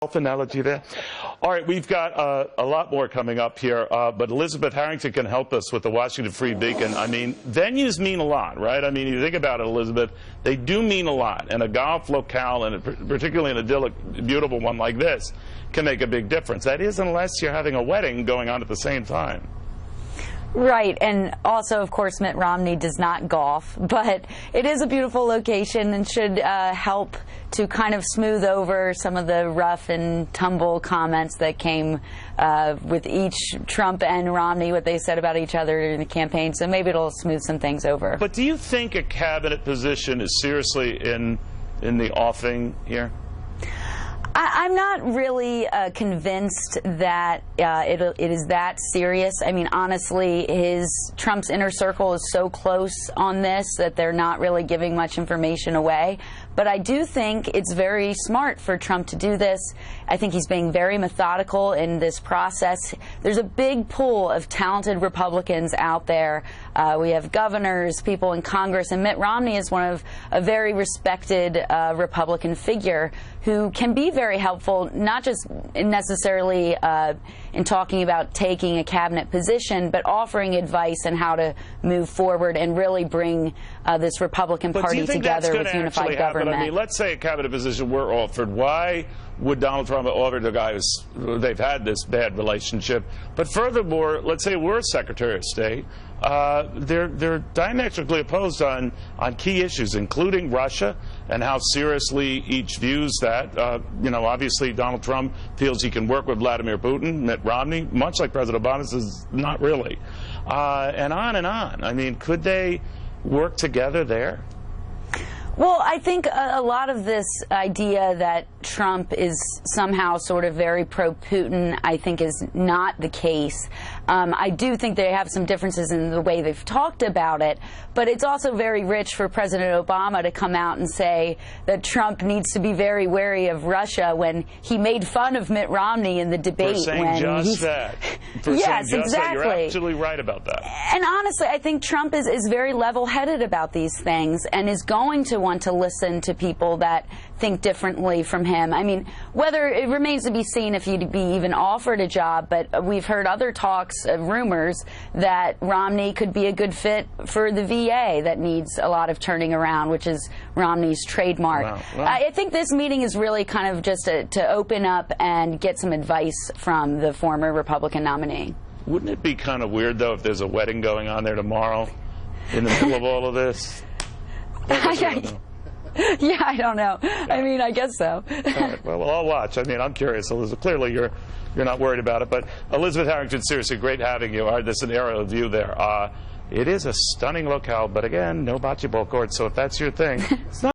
Analogy there. All right, we've got a lot more coming up here, but Elizabeth Harrington can help us with the Washington Free Beacon. I mean, venues mean a lot, right? I mean, you think about it, Elizabeth, they do mean a lot, and a golf locale, and particularly an idyllic, beautiful one like this, can make a big difference. That is, unless you're having a wedding going on at the same time. Right, and also, of course, Mitt Romney does not golf, but it is a beautiful location and should help to kind of smooth over some of the rough and tumble comments that came with each Trump and Romney, what they said about each other during the campaign, so maybe it'll smooth some things over. But do you think a cabinet position is seriously in the offing here? I'm not really convinced that it is that serious. I mean, honestly, Trump's inner circle is so close on this that they're not really giving much information away. But I do think it's very smart for Trump to do this. I think he's being very methodical in this process. There's a big pool of talented Republicans out there. We have governors, people in Congress, and Mitt Romney is one of a very respected Republican figure who can be very helpful, not just necessarily in talking about taking a cabinet position, but offering advice on how to move forward and really bring this Republican Party together with unified government. I mean, let's say a cabinet position were offered. Why would Donald Trump offer to guys? They've had this bad relationship. But furthermore, let's say we're Secretary of State. They're diametrically opposed on key issues, including Russia and how seriously each views that. You know, obviously Donald Trump feels he can work with Vladimir Putin. Mitt Romney, much like President Obama, says not really. And on and on. I mean, could they work together there? Well, I think a lot of this idea that Trump is somehow sort of very pro-Putin, I think, is not the case. I do think they have some differences in the way they've talked about it, but it's also very rich for President Obama to come out and say that Trump needs to be very wary of Russia when he made fun of Mitt Romney in the debate. For saying just that. Yes, exactly. You're absolutely right about that. And honestly, I think Trump is very level-headed about these things and is going to want to listen to people that think differently from him. I mean, whether it remains to be seen if he'd be even offered a job, but we've heard other talks, rumors, that Romney could be a good fit for the VA that needs a lot of turning around, which is Romney's trademark. Wow. Well, I think this meeting is really kind of just to open up and get some advice from the former Republican nominee. Wouldn't it be kind of weird, though, if there's a wedding going on there tomorrow in the middle of all of this? Yeah, I don't know. I mean, I guess so. All right. Well, I'll watch. I mean, I'm curious, Elizabeth. Clearly, you're not worried about it. But Elizabeth Harrington, seriously, great having you. All right, there's an aerial view there. It is a stunning locale, but again, no bocce ball court. So if that's your thing, it's not